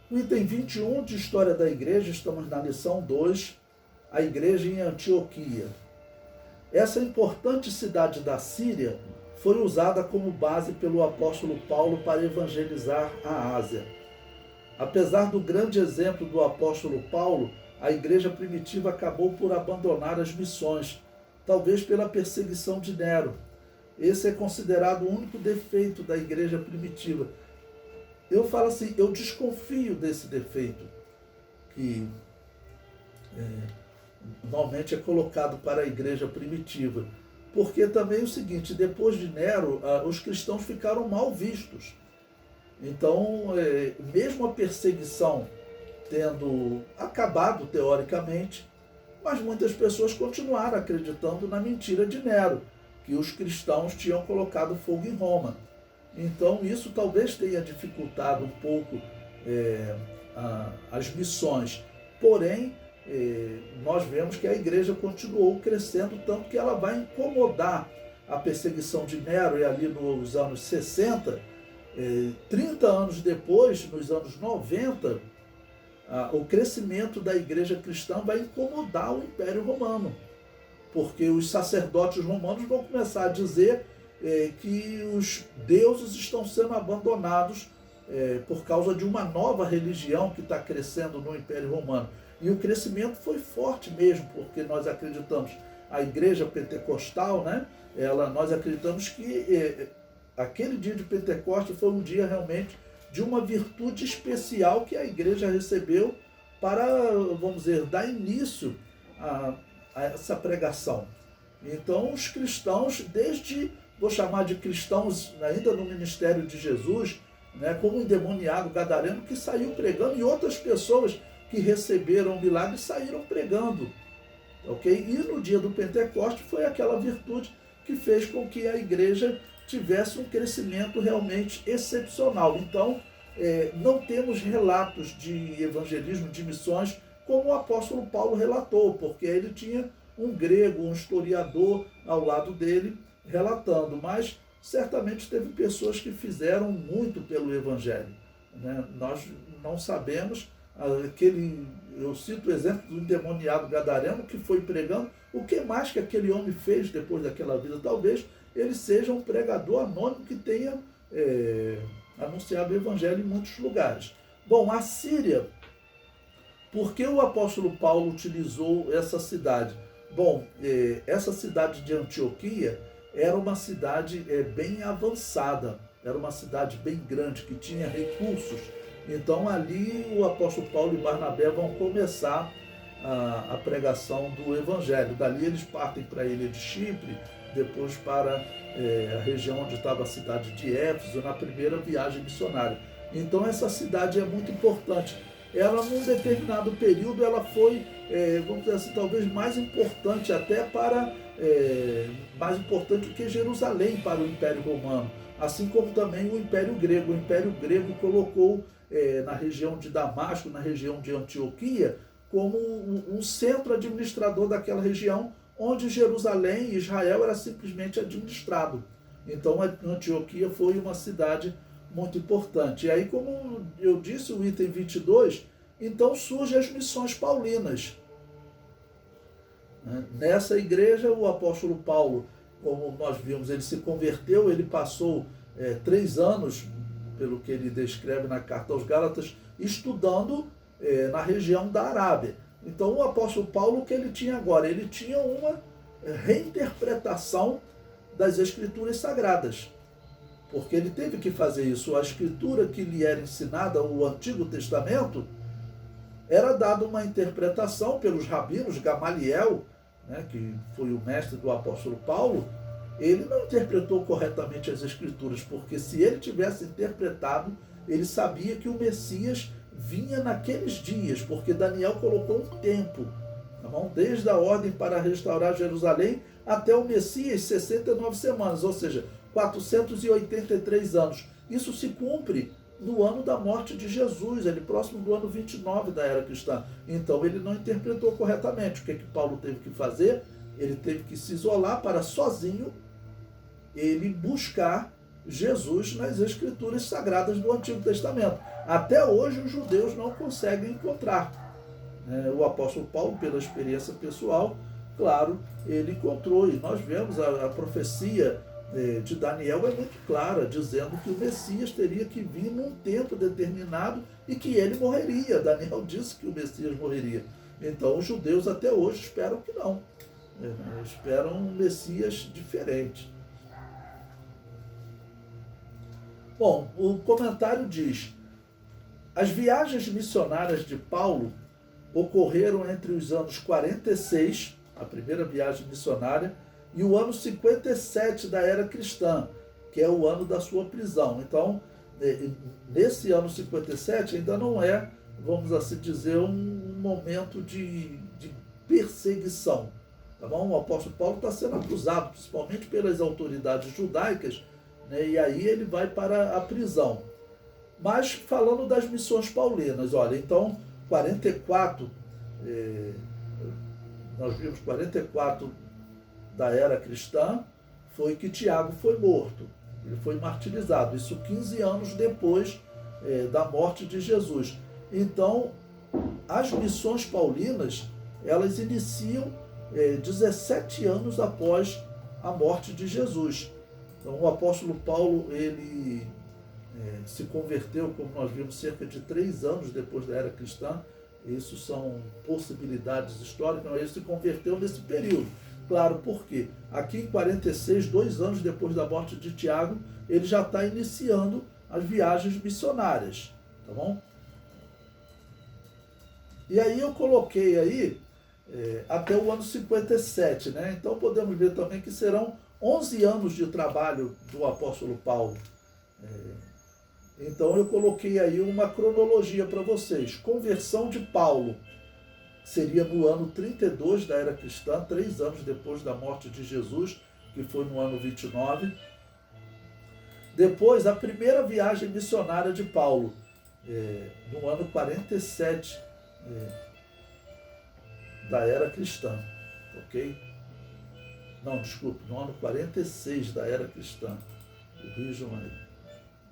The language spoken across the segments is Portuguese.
No item 21 de História da Igreja, estamos na lição 2, a Igreja em Antioquia. Essa importante cidade da Síria foi usada como base pelo apóstolo Paulo para evangelizar a Ásia. Apesar do grande exemplo do apóstolo Paulo, a igreja primitiva acabou por abandonar as missões, talvez pela perseguição de Nero. Esse é considerado o único defeito da igreja primitiva. Eu falo assim, eu desconfio desse defeito que normalmente é colocado para a igreja primitiva. Porque também é o seguinte, depois de Nero, os cristãos ficaram mal vistos. Então, mesmo a perseguição tendo acabado teoricamente, mas muitas pessoas continuaram acreditando na mentira de Nero, que os cristãos tinham colocado fogo em Roma. Então, isso talvez tenha dificultado um pouco as missões. Porém, nós vemos que a igreja continuou crescendo, tanto que ela vai incomodar a perseguição de Nero, e ali nos anos 60, 30 anos depois, nos anos 90, o crescimento da igreja cristã vai incomodar o Império Romano, porque os sacerdotes romanos vão começar a dizer que os deuses estão sendo abandonados por causa de uma nova religião que está crescendo no Império Romano. E o crescimento foi forte mesmo, porque nós acreditamos, a igreja pentecostal, né? Nós acreditamos que aquele dia de Pentecostes foi um dia realmente de uma virtude especial que a igreja recebeu para, vamos dizer, dar início a essa pregação. Então, os cristãos, vou chamar de cristãos ainda no ministério de Jesus, né, como o endemoniado gadareno que saiu pregando, e outras pessoas que receberam o milagre saíram pregando. Ok? E no dia do Pentecostes foi aquela virtude que fez com que a igreja tivesse um crescimento realmente excepcional. Então, não temos relatos de evangelismo, de missões, como o apóstolo Paulo relatou, porque ele tinha um grego, um historiador ao lado dele relatando, mas certamente teve pessoas que fizeram muito pelo evangelho, né? Nós não sabemos, eu cito o exemplo do endemoniado gadareno que foi pregando. O que mais que aquele homem fez depois daquela vida? Talvez ele seja um pregador anônimo que tenha anunciado o evangelho em muitos lugares. Bom, a Síria, por que o apóstolo Paulo utilizou essa cidade? Bom, essa cidade de Antioquia era uma cidade bem avançada, era uma cidade bem grande, que tinha recursos. Então ali o apóstolo Paulo e Barnabé vão começar a pregação do evangelho. Dali eles partem para a ilha de Chipre, depois para a região onde estava a cidade de Éfeso, na primeira viagem missionária. Então essa cidade é muito importante. Ela, num determinado período, ela foi, vamos dizer assim, talvez mais importante mais importante do que Jerusalém para o Império Romano, assim como também o Império Grego. O Império Grego colocou na região de Damasco, na região de Antioquia, como um centro administrador daquela região, onde Jerusalém e Israel era simplesmente administrado. Então Antioquia foi uma cidade muito importante. E aí, como eu disse, o item 22, então surgem as missões paulinas. Nessa igreja, o apóstolo Paulo, como nós vimos, ele se converteu, ele passou 3 anos, pelo que ele descreve na carta aos Gálatas, estudando na região da Arábia. Então o apóstolo Paulo, o que ele tinha agora? Ele tinha uma reinterpretação das escrituras sagradas, porque ele teve que fazer isso. A escritura que lhe era ensinada, o Antigo Testamento, era dada uma interpretação pelos rabinos. Gamaliel, né, que foi o mestre do apóstolo Paulo, ele não interpretou corretamente as escrituras, porque se ele tivesse interpretado, ele sabia que o Messias vinha naqueles dias, porque Daniel colocou um tempo, tá bom? Desde a ordem para restaurar Jerusalém até o Messias, 69 semanas, ou seja, 483 anos. Isso se cumpre no ano da morte de Jesus, ele próximo do ano 29 da era cristã. Então ele não interpretou corretamente. O que Paulo teve que fazer? Ele teve que se isolar para sozinho ele buscar Jesus nas Escrituras Sagradas do Antigo Testamento. Até hoje os judeus não conseguem encontrar. O apóstolo Paulo, pela experiência pessoal, claro, ele encontrou, e nós vemos a profecia de Daniel é muito clara, dizendo que o Messias teria que vir num tempo determinado e que ele morreria. Daniel disse que o Messias morreria. Então os judeus até hoje esperam que não. Esperam um Messias diferente. Bom, o comentário diz: as viagens missionárias de Paulo ocorreram entre os anos 46, a primeira viagem missionária, e o ano 57 da era cristã, que é o ano da sua prisão. Então, nesse ano 57 ainda não é, vamos assim dizer, um momento de perseguição. Tá bom? O apóstolo Paulo está sendo acusado, principalmente pelas autoridades judaicas, e aí ele vai para a prisão. Mas falando das missões paulinas, olha, então 44, nós vimos 44 da era cristã, foi que Tiago foi morto, ele foi martirizado, isso 15 anos depois da morte de Jesus. Então, as missões paulinas, elas iniciam 17 anos após a morte de Jesus. Então, o apóstolo Paulo, ele se converteu, como nós vimos, cerca de 3 anos depois da era cristã. Isso são possibilidades históricas, mas ele se converteu nesse período. Claro, por quê? Aqui em 46, 2 anos depois da morte de Tiago, ele já está iniciando as viagens missionárias, tá bom? E aí eu coloquei aí até o ano 57, né? Então podemos ver também que serão 11 anos de trabalho do apóstolo Paulo. Então eu coloquei aí uma cronologia para vocês. Conversão de Paulo seria no ano 32 da era cristã, 3 anos depois da morte de Jesus, que foi no ano 29. Depois, a primeira viagem missionária de Paulo, no ano 47 da era cristã, ok? Não, desculpe, no ano 46 da era cristã. Corrijam aí.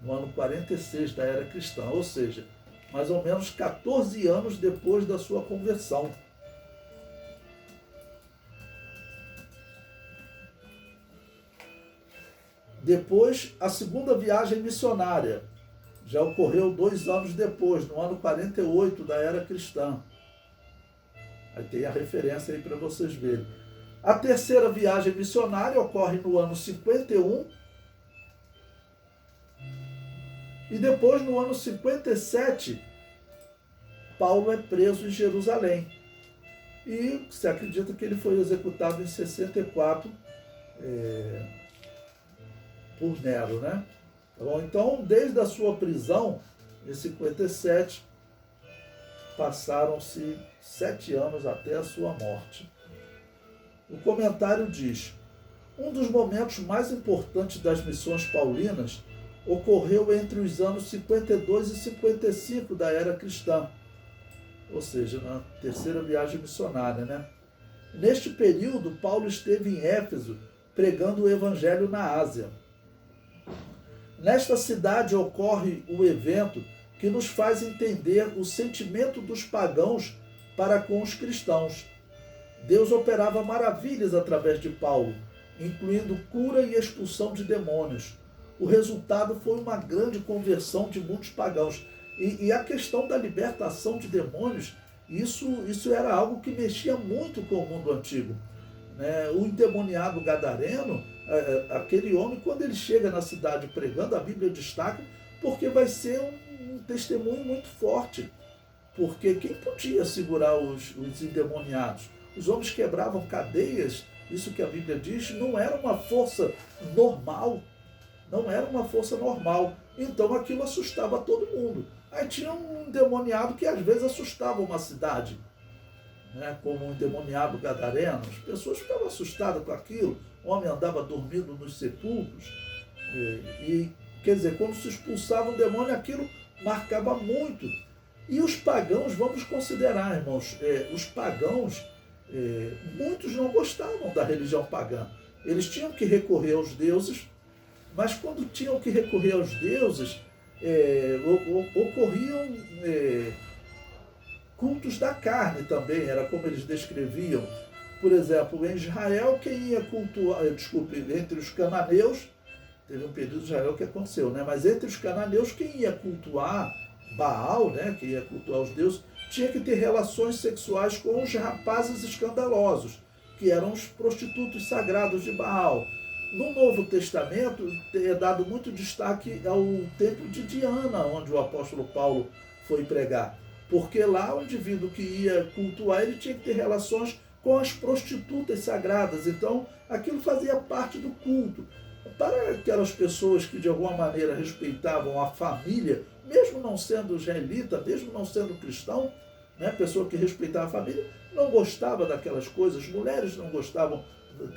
No ano 46 da era cristã, ou seja, mais ou menos 14 anos depois da sua conversão. Depois, a segunda viagem missionária já ocorreu 2 anos depois, no ano 48 da era cristã. Aí tem a referência aí para vocês verem. A terceira viagem missionária ocorre no ano 51. E depois, no ano 57, Paulo é preso em Jerusalém. E se acredita que ele foi executado em 64 por Nero, né? Então, desde a sua prisão, em 57, passaram-se 7 anos até a sua morte. O comentário diz: um dos momentos mais importantes das missões paulinas ocorreu entre os anos 52 e 55 da era cristã, ou seja, na terceira viagem missionária, né? Neste período, Paulo esteve em Éfeso pregando o evangelho na Ásia. Nesta cidade ocorre o evento que nos faz entender o sentimento dos pagãos para com os cristãos. Deus operava maravilhas através de Paulo, incluindo cura e expulsão de demônios. O resultado foi uma grande conversão de muitos pagãos. E a questão da libertação de demônios, isso era algo que mexia muito com o mundo antigo. O endemoniado gadareno, aquele homem, quando ele chega na cidade pregando, a Bíblia destaca, porque vai ser um testemunho muito forte. Porque quem podia segurar os endemoniados? Os homens quebravam cadeias, isso que a Bíblia diz, não era uma força normal. Não era uma força normal. Então aquilo assustava todo mundo. Aí tinha um endemoniado que às vezes assustava uma cidade, como um endemoniado gadareno. As pessoas ficavam assustadas com aquilo. O homem andava dormindo nos sepulcros. Quer dizer, quando se expulsava um demônio, aquilo marcava muito. E os pagãos, vamos considerar, irmãos, os pagãos, muitos não gostavam da religião pagã. Eles tinham que recorrer aos deuses Mas quando tinham que recorrer aos deuses, ocorriam cultos da carne também, era como eles descreviam. Por exemplo, em Israel, quem ia cultuar, entre os cananeus, teve um período de Israel que aconteceu, né? Mas entre os cananeus, quem ia cultuar Baal, né? Quem ia cultuar os deuses, tinha que ter relações sexuais com os rapazes escandalosos, que eram os prostitutos sagrados de Baal. No Novo Testamento, é dado muito destaque ao templo de Diana, onde o apóstolo Paulo foi pregar. Porque lá o indivíduo que ia cultuar, ele tinha que ter relações com as prostitutas sagradas. Então, aquilo fazia parte do culto. Para aquelas pessoas que de alguma maneira respeitavam a família, mesmo não sendo israelita, mesmo não sendo cristão, né, pessoa que respeitava a família, não gostava daquelas coisas, mulheres não gostavam,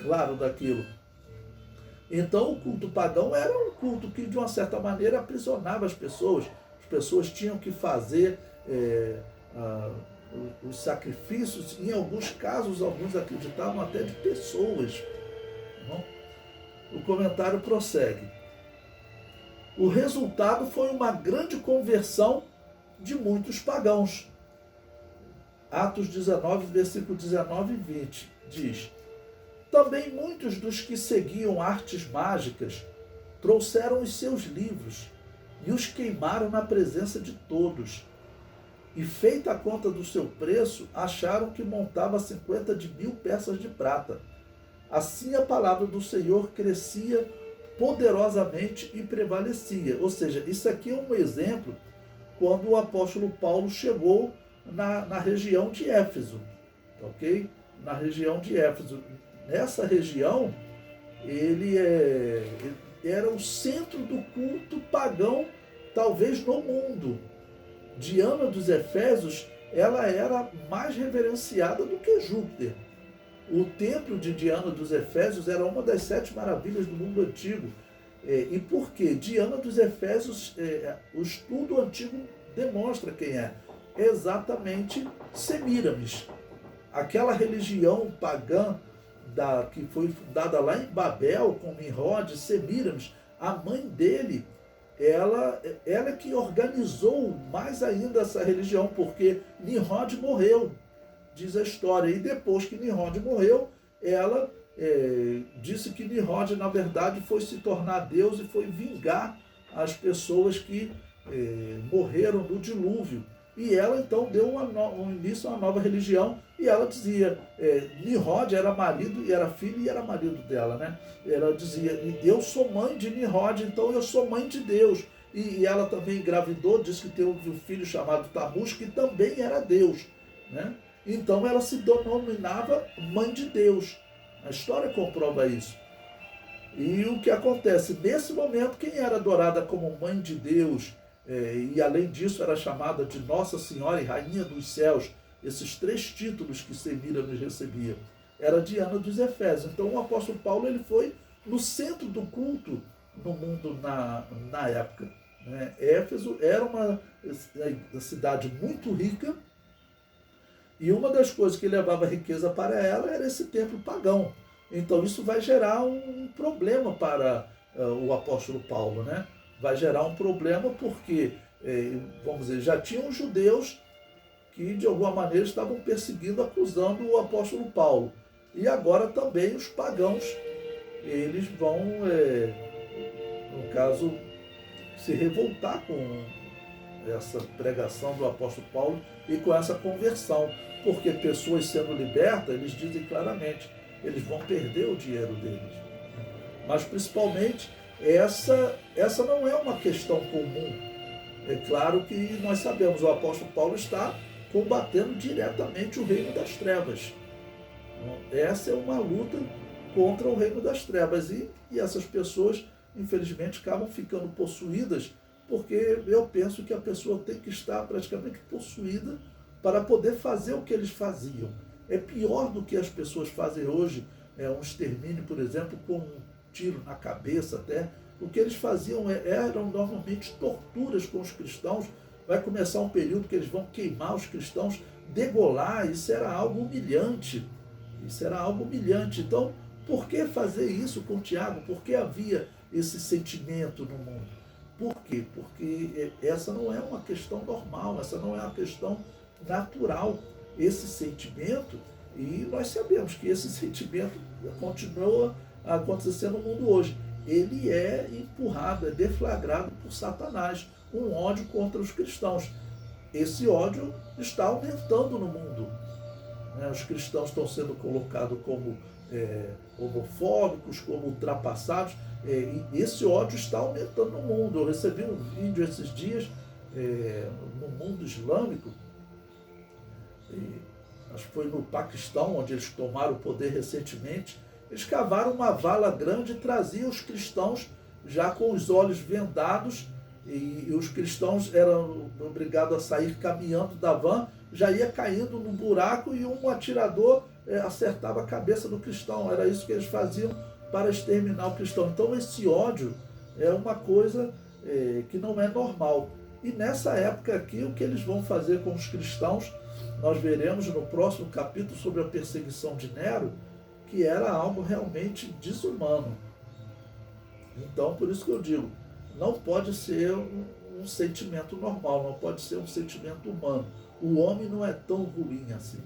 claro, daquilo. Então o culto pagão era um culto que de uma certa maneira aprisionava as pessoas tinham que fazer os sacrifícios, em alguns casos, alguns acreditavam até de pessoas. Não? O comentário prossegue. O resultado foi uma grande conversão de muitos pagãos. Atos 19, versículo 19 e 20, diz: também muitos dos que seguiam artes mágicas trouxeram os seus livros e os queimaram na presença de todos. E feita a conta do seu preço, acharam que montava 50.000 peças de prata. Assim a palavra do Senhor crescia poderosamente e prevalecia. Ou seja, isso aqui é um exemplo quando o apóstolo Paulo chegou na região de Éfeso, ok? Na região de Éfeso. Nessa região, ele era o centro do culto pagão, talvez no mundo. Diana dos Efésios, ela era mais reverenciada do que Júpiter. O templo de Diana dos Efésios era uma das 7 maravilhas do mundo antigo. E por quê? Diana dos Efésios, o estudo antigo demonstra quem é. Exatamente Semíramis. Aquela religião pagã que foi fundada lá em Babel, com Nimrod, Semíramis, a mãe dele, ela que organizou mais ainda essa religião, porque Nimrod morreu, diz a história. E depois que Nimrod morreu, ela disse que Nimrod, na verdade, foi se tornar Deus e foi vingar as pessoas que morreram no dilúvio. E ela então deu um início a uma nova religião, e ela dizia, Nimrod era marido, e era filho e era marido dela, né? Ela dizia, eu sou mãe de Nimrod, então eu sou mãe de Deus. E ela também engravidou, disse que teve um filho chamado Tamuz, que também era Deus, né? Então ela se denominava mãe de Deus. A história comprova isso. E o que acontece? Nesse momento, quem era adorada como mãe de Deus, e além disso era chamada de Nossa Senhora e Rainha dos Céus, esses 3 títulos que Semíramis recebia, era Diana dos Efésios. Então o apóstolo Paulo ele foi no centro do culto no mundo na época, né? Éfeso era uma cidade muito rica, e uma das coisas que levava riqueza para ela era esse templo pagão. Então isso vai gerar um problema para o apóstolo Paulo, né? Vai gerar um problema porque, vamos dizer, já tinham judeus que de alguma maneira estavam perseguindo, acusando o apóstolo Paulo. E agora também os pagãos, eles vão, no caso, se revoltar com essa pregação do apóstolo Paulo e com essa conversão. Porque pessoas sendo libertas, eles dizem claramente, eles vão perder o dinheiro deles. Mas principalmente, essa não é uma questão comum. É claro que nós sabemos, o apóstolo Paulo está combatendo diretamente o reino das trevas. Essa é uma luta contra o reino das trevas. E essas pessoas, infelizmente, acabam ficando possuídas, porque eu penso que a pessoa tem que estar praticamente possuída para poder fazer o que eles faziam. É pior do que as pessoas fazem hoje, um extermínio, por exemplo, com um tiro na cabeça até. O que eles faziam eram normalmente torturas com os cristãos. Vai começar um período que eles vão queimar os cristãos, degolar. Isso era algo humilhante. Isso era algo humilhante. Então, por que fazer isso com Tiago? Por que havia esse sentimento no mundo. Por quê? Porque essa não é uma questão normal, essa não é uma questão natural. Esse sentimento, e nós sabemos que esse sentimento continua acontecendo no mundo hoje, ele é empurrado, é deflagrado por Satanás, um ódio contra os cristãos. Esse ódio está aumentando no mundo. Os cristãos estão sendo colocados como homofóbicos, como ultrapassados. E esse ódio está aumentando no mundo. Eu recebi um vídeo esses dias no mundo islâmico, acho que foi no Paquistão, onde eles tomaram o poder recentemente. Eles cavaram uma vala grande e traziam os cristãos já com os olhos vendados, e os cristãos eram obrigados a sair caminhando da van, já ia caindo no buraco e um atirador acertava a cabeça do cristão. Era isso que eles faziam para exterminar o cristão. Então esse ódio é uma coisa que não é normal. E nessa época aqui, o que eles vão fazer com os cristãos, nós veremos no próximo capítulo sobre a perseguição de Nero, que era algo realmente desumano. Então, por isso que eu digo, não pode ser um sentimento normal, não pode ser um sentimento humano. O homem não é tão ruim assim.